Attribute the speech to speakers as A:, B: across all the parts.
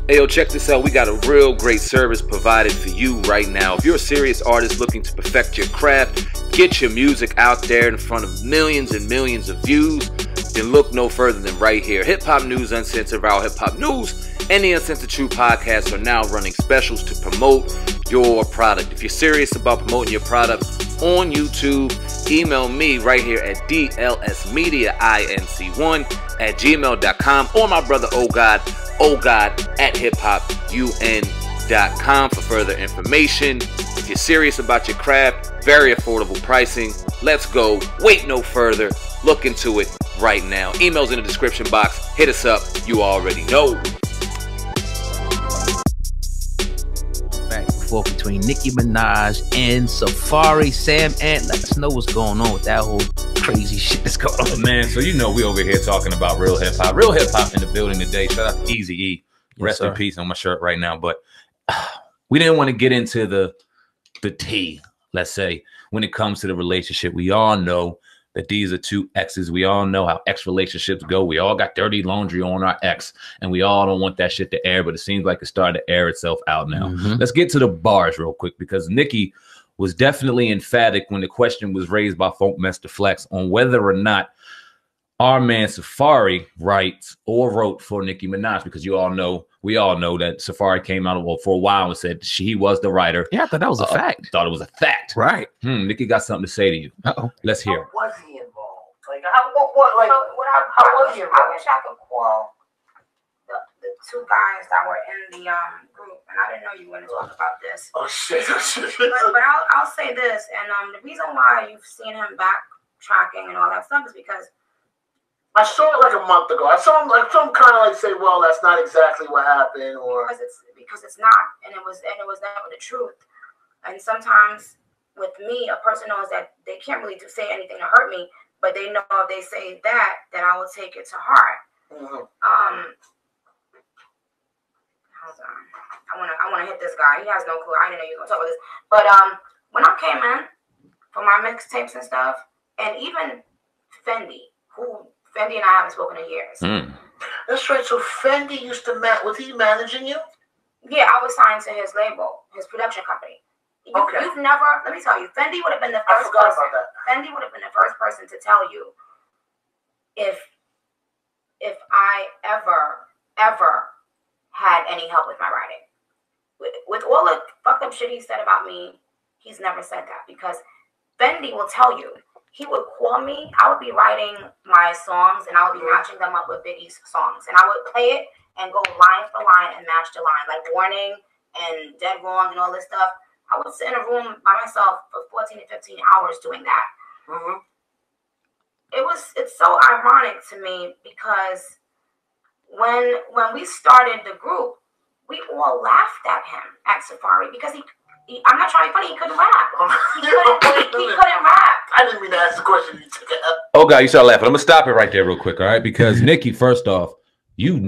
A: Hey, yo, check this out. We got a real great service provided for you right now. If you're a serious artist looking to perfect your craft, get your music out there in front of millions and millions of views, then look no further than right here. Hip Hop News Uncensored, Raw Hip Hop News, and the Uncensored True podcasts are now running specials to promote your product. If you're serious about promoting your product on YouTube, email me right here at DLSMediaInc1 or my brother OGod at hiphopun.com for further information. If you're serious about your craft, very affordable pricing. Let's go. Wait no further. Look into it right now. Emails in the description box. Hit us up. You already know.
B: Back and forth between Nicki Minaj and Sarfaree. SamAnt, let us know what's going on with that whole crazy shit that's going on.
C: Man, so you know we over here talking about real hip hop. Real hip hop in the building today. Shout out to Eazy-E. Rest in peace on my shirt right now. But we didn't want to get into the tea, let's say, when it comes to the relationship. We all know that these are two exes. We all know how ex relationships go. We all got dirty laundry on our ex, and we all don't want that shit to air, but it seems like it's starting to air itself out now. Let's get to the bars real quick, because Nicki was definitely emphatic when the question was raised by Funk Master Flex on whether or not our man Sarfaree writes or wrote for Nicki Minaj, because we all know that Sarfaree came out for a while and said he was the writer.
B: Yeah, I thought that was a fact.
C: Thought it was a fact.
B: Right.
C: Nicki got something to say to you. Let's hear it.
D: How was he involved? Like, how was he involved?
E: I wish I could call the two guys that were in the group, and I didn't know you were going to talk about this.
D: Oh shit!
E: But I'll say this, and the reason why you've seen him backtracking and all that stuff is because
D: I saw it like a month ago. I saw him kind of like say, "Well, that's not exactly what happened," or
E: because it's not, and it was never the truth. And sometimes with me, a person knows that they can't really say anything to hurt me, but they know if they say that, then I will take it to heart. Hold on. I wanna hit this guy. He has no clue. I didn't know you were gonna talk about this. But when I came in for my mixtapes and stuff, and even Fendi and I haven't spoken in years.
D: That's right. So Fendi used to was he managing you?
E: Yeah, I was signed to his label, his production company. You've never. Let me tell you, Fendi would have been the first person. Fendi would have been the first person to tell you if I ever had any help with my writing. With all the fucked up shit he said about me, he's never said that, because Fendi will tell you. He would call me. I would be writing my songs, and I would be matching them up with Biggie's songs, and I would play it and go line for line and match the line, like Warning and Dead Wrong and all this stuff. I would sit in a room by myself for 14 to 15 hours doing that. It's so ironic to me, because when we started the group, we all laughed at him, at Sarfaree, because I'm not trying to be funny, he couldn't rap. He couldn't rap.
D: I didn't mean to ask the question. You took it up.
C: Oh God, you started laughing. I'm gonna stop it right there real quick, all right? Because Nicki, first off, you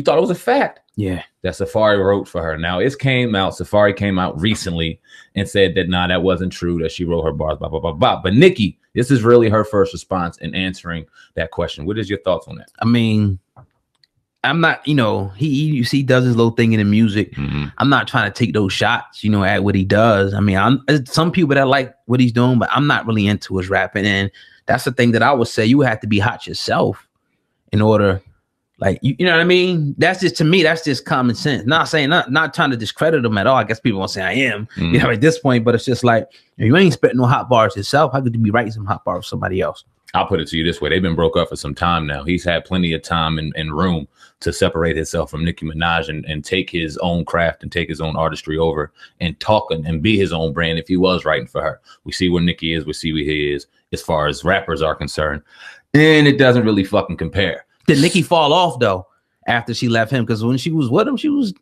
C: thought it was a fact.
B: Yeah,
C: that Sarfaree wrote for her. Now Sarfaree came out recently and said that that wasn't true, that she wrote her bars, blah blah blah blah. But Nicki, this is really her first response in answering that question. What is your thoughts on that?
B: I mean, I'm not, he does his little thing in the music. I'm not trying to take those shots, at what he does. I mean, some people that like what he's doing, but I'm not really into his rapping. And that's the thing that I would say. You have to be hot yourself in order, like, you know what I mean? That's just, to me, that's just common sense. Not saying, not trying to discredit him at all. I guess people won't say I am, at this point, but it's just like, if you ain't spitting no hot bars yourself, how could you be writing some hot bars for somebody else?
C: I'll put it to you this way. They've been broke up for some time now. He's had plenty of time and room to separate himself from Nicki Minaj and take his own craft and take his own artistry over and talk and be his own brand if he was writing for her. We see where Nicki is. We see where he is as far as rappers are concerned. And it doesn't really fucking compare.
B: Did Nicki fall off, though, after she left him? Because when she was with him, she was...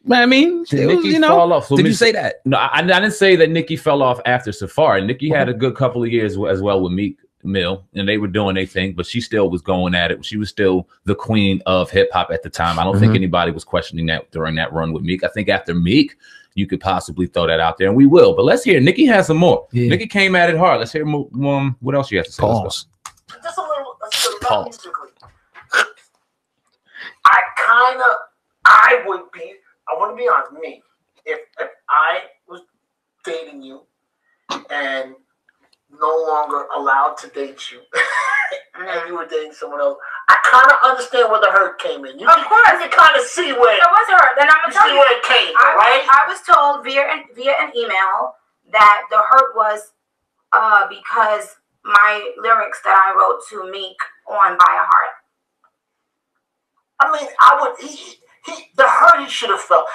B: I mean,
C: Nicki fall off. So
B: did you say that?
C: No, I didn't say that Nicki fell off after Sarfaree. Nicki had a good couple of years as well with Meek Mill, and they were doing their thing, but she still was going at it. She was still the queen of hip hop at the time. I don't think anybody was questioning that during that run with Meek. I think after Meek, you could possibly throw that out there, and we will. But let's hear Nicki has some more. Nicki came at it hard. Let's hear what else you have to say.
B: Pause.
D: Just a little musically. I kind of I want to be honest, me. If I was dating you and no longer allowed to date you, and you were dating someone else, I kind of understand where the hurt came in.
E: Of course.
D: You can kind of see where
E: it was hurt. Then I'm gonna tell you
D: where it came, right?
E: I was told via an email that the hurt was because my lyrics that I wrote to Meek on By a Heart.
D: I mean, the hurt he should have felt.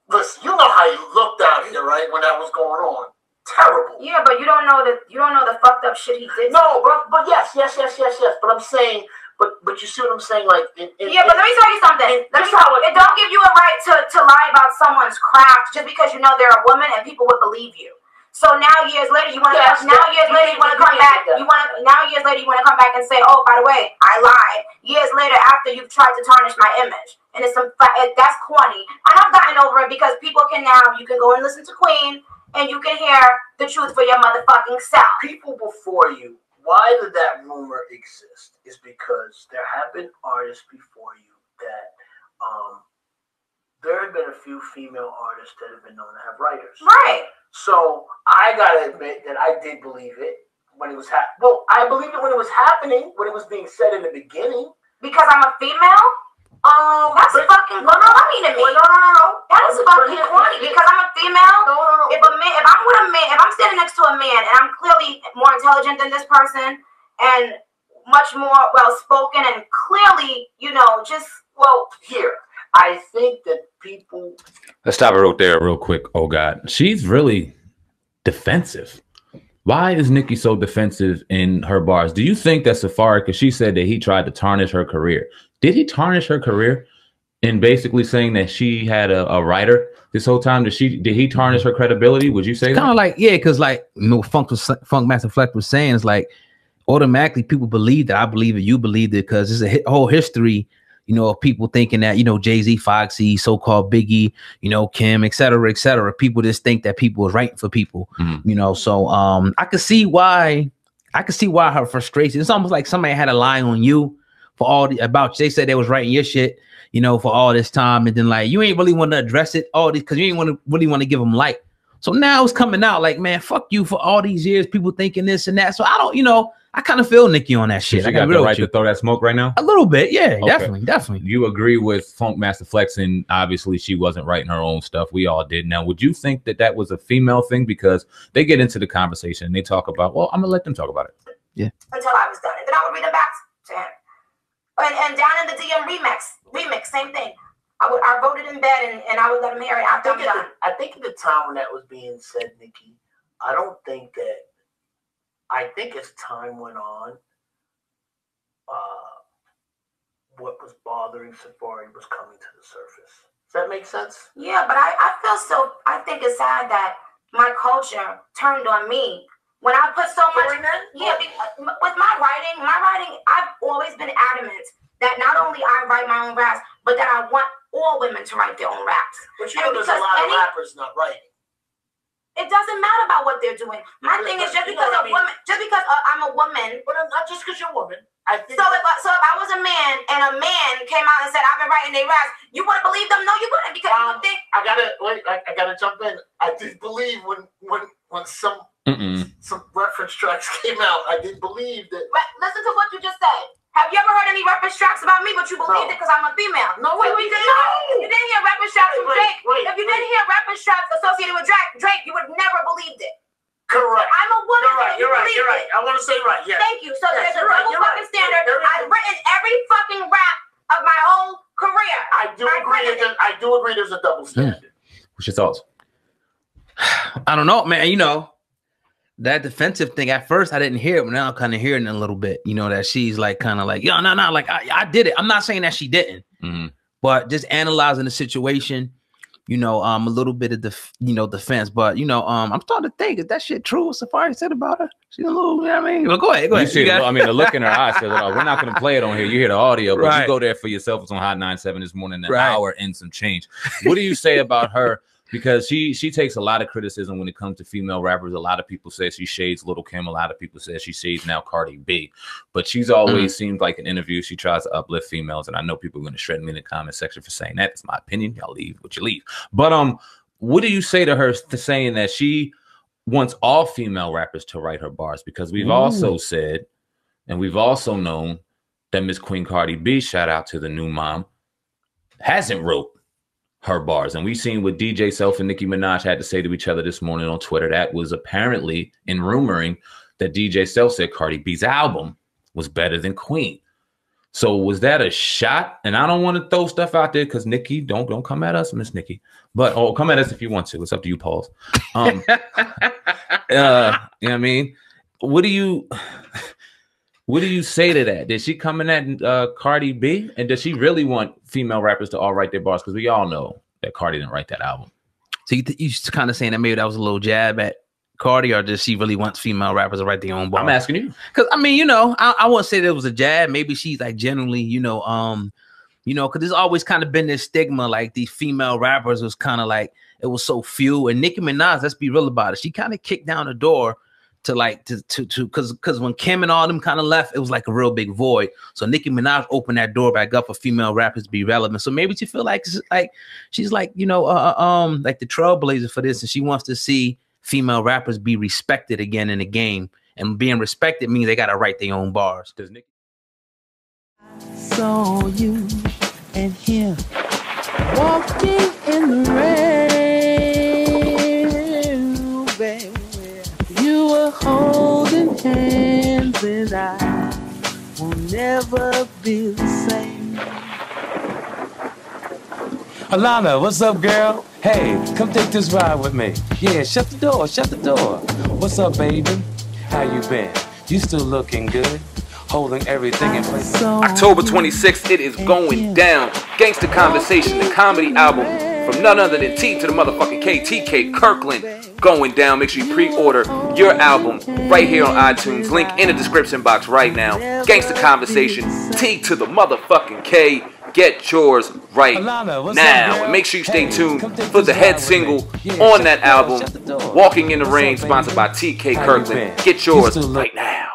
D: Listen, you know how he looked out here, right, when that was going on. Terrible.
E: Yeah, but you don't know the fucked up shit he did.
D: No, but yes. But I'm saying, but you see what I'm saying, like. But let me tell you something.
E: It don't give you a right to lie about someone's craft just because you know they're a woman and people would believe you. So now years later you want to come back. You want to come back and say, oh, by the way, I lied. Years later, after you've tried to tarnish my image, and that's corny. And I've gotten over it because you can go and listen to Queen, and you can hear the truth for your motherfucking self.
D: People before you, why did that rumor exist? Is because there have been artists before you that there have been a few female artists that have been known to have writers.
E: Right.
D: So I gotta admit that I did believe it when it was happening. Well, I believed it when it was happening, when it was being said in the beginning.
E: Because I'm a female? That's fucking corny to me. No. That is fucking corny because I'm a female.
D: No.
E: If I'm with a man, if I'm standing next to a man and I'm clearly more intelligent than this person and much more well spoken and clearly,
D: here. I think that people.
C: Let's stop it right there real quick. Oh God, she's really defensive. Why is Nicki so defensive in her bars? Do you think that Sarfaree, because she said that he tried to tarnish her career, did he tarnish her career in basically saying that she had a writer this whole time? Did he tarnish her credibility? Would you say that?
B: Kind of like, yeah, because like Funk Master Flex was saying, it's like automatically people believe that I believe it, you believe it, because there's a whole history, of people thinking that, Jay-Z, Foxy, so-called Biggie, Kim, et cetera, people just think that people is writing for people, so I could see why her frustration. It's almost like somebody had a lie on you for they said they was writing your shit, for all this time, and then like you ain't really want to address it because you ain't really want to give them light. So now it's coming out like, man, fuck you for all these years, people thinking this and that. So I don't, I kind of feel Nicki on that shit.
C: I got the right to throw that smoke right now?
B: A little bit, yeah,
C: okay.
B: Definitely.
C: You agree with Funk Master Flex, and obviously she wasn't writing her own stuff. We all did. Now, would you think that was a female thing? Because they get into the conversation and they talk about, well, I'm going to let them talk about it.
B: Yeah.
E: Until I was done. And then I would read them back to him. And down in the DM remix, same thing. I wrote it in bed and I would let him hear it after I'm done.
D: I think at the time when that was being said, Nicki, I think as time went on, what was bothering Sarfaree was coming to the surface. Does that make sense?
E: Yeah, but I think it's sad that my culture turned on me. When I put so much, with my writing, I've always been adamant that not only I write my own raps, but that I want all women to write their own raps.
D: But there's a lot of rappers not writing.
E: It doesn't matter about what they're doing. My thing is just because I'm a woman.
D: But not just because you're a woman. I think
E: so if I was a man and a man came out and said I've been writing their raps, you wouldn't believe them? No, you wouldn't, because you would think.
D: I gotta jump in. I did believe when some reference tracks came out. I did believe that.
E: Listen to what you just said. Have you ever heard any reference tracks about me, but you believed it because I'm a female?
D: No,
E: if you didn't hear reference tracks from Drake, if you didn't hear reference tracks associated with Drake, you would never believed it.
D: Correct.
E: I'm a woman.
D: You're right. I want to say right. Yeah.
E: Thank you. So there's a double fucking standard. I've written every fucking rap of my whole career.
D: I do agree. There's a double standard.
C: What's your thoughts?
B: I don't know, man. That defensive thing, at first I didn't hear it, but now I'm kind of hearing it a little bit, that she's like kind of like, no, like I did it. I'm not saying that she didn't, but just analyzing the situation, a little bit of defense, but I'm starting to think, is that shit true what Sarfaree said about her? She's a little, well, go ahead.
C: The look in her eyes says, we're not going to play it on here. You hear the audio, but you go there for yourself. It's on Hot 97 this morning, an hour and some change. What do you say about her because she takes a lot of criticism when it comes to female rappers. A lot of people say she shades Lil' Kim. A lot of people say she shades now Cardi B. But she's always seemed like in interviews she tries to uplift females, and I know people are going to shred me in the comment section for saying that. It's my opinion. Y'all leave what you leave. But what do you say to her to saying that she wants all female rappers to write her bars? Because we've also said, and we've also known that Miss Queen Cardi B, shout out to the new mom, hasn't wrote her bars. And we've seen what DJ Self and Nicki Minaj had to say to each other this morning on Twitter. That was apparently in rumoring that DJ Self said Cardi B's album was better than Queen. So was that a shot? And I don't want to throw stuff out there because Nicki, don't come at us, Miss Nicki. But come at us if you want to. It's up to you, Pauls. You know what I mean? What do you say to that? Did she come in at Cardi B? And does she really want female rappers to all write their bars? Because we all know that Cardi didn't write that album.
B: So you kind of saying that maybe that was a little jab at Cardi, or does she really wants female rappers to write their own bars?
C: I'm asking you.
B: Because I mean, you know, I wouldn't say that it was a jab. Maybe she's like generally, because there's always kind of been this stigma, like these female rappers was kind of like, it was so few. And Nicki Minaj, let's be real about it, she kind of kicked down the door to because when Kim and all them kind of left, it was like a real big void. So Nicki Minaj opened that door back up for female rappers to be relevant. So maybe she feel like she's like like the trailblazer for this, and she wants to see female rappers be respected again in the game. And being respected means they gotta write their own bars. Does Nicki?
F: Saw you and him walking in the rain, baby. You were holding hands, and I will never be the same.
G: Alana, what's up, girl? Hey, come take this ride with me. Yeah, shut the door, shut the door. What's up, baby? How you been? You still looking good? Holding everything in place.
A: October 26th, it is going down. Gangsta Conversation, the comedy album from none other than T to the motherfucking K, TK Kirkland, going down. Make sure you pre-order your album right here on iTunes. Link in the description box right now. Gangsta Conversation, T to the motherfucking K. Get yours right now. And make sure you stay tuned for the head single on that album, Walking in the Rain, sponsored by TK Kirkland. Get yours right now.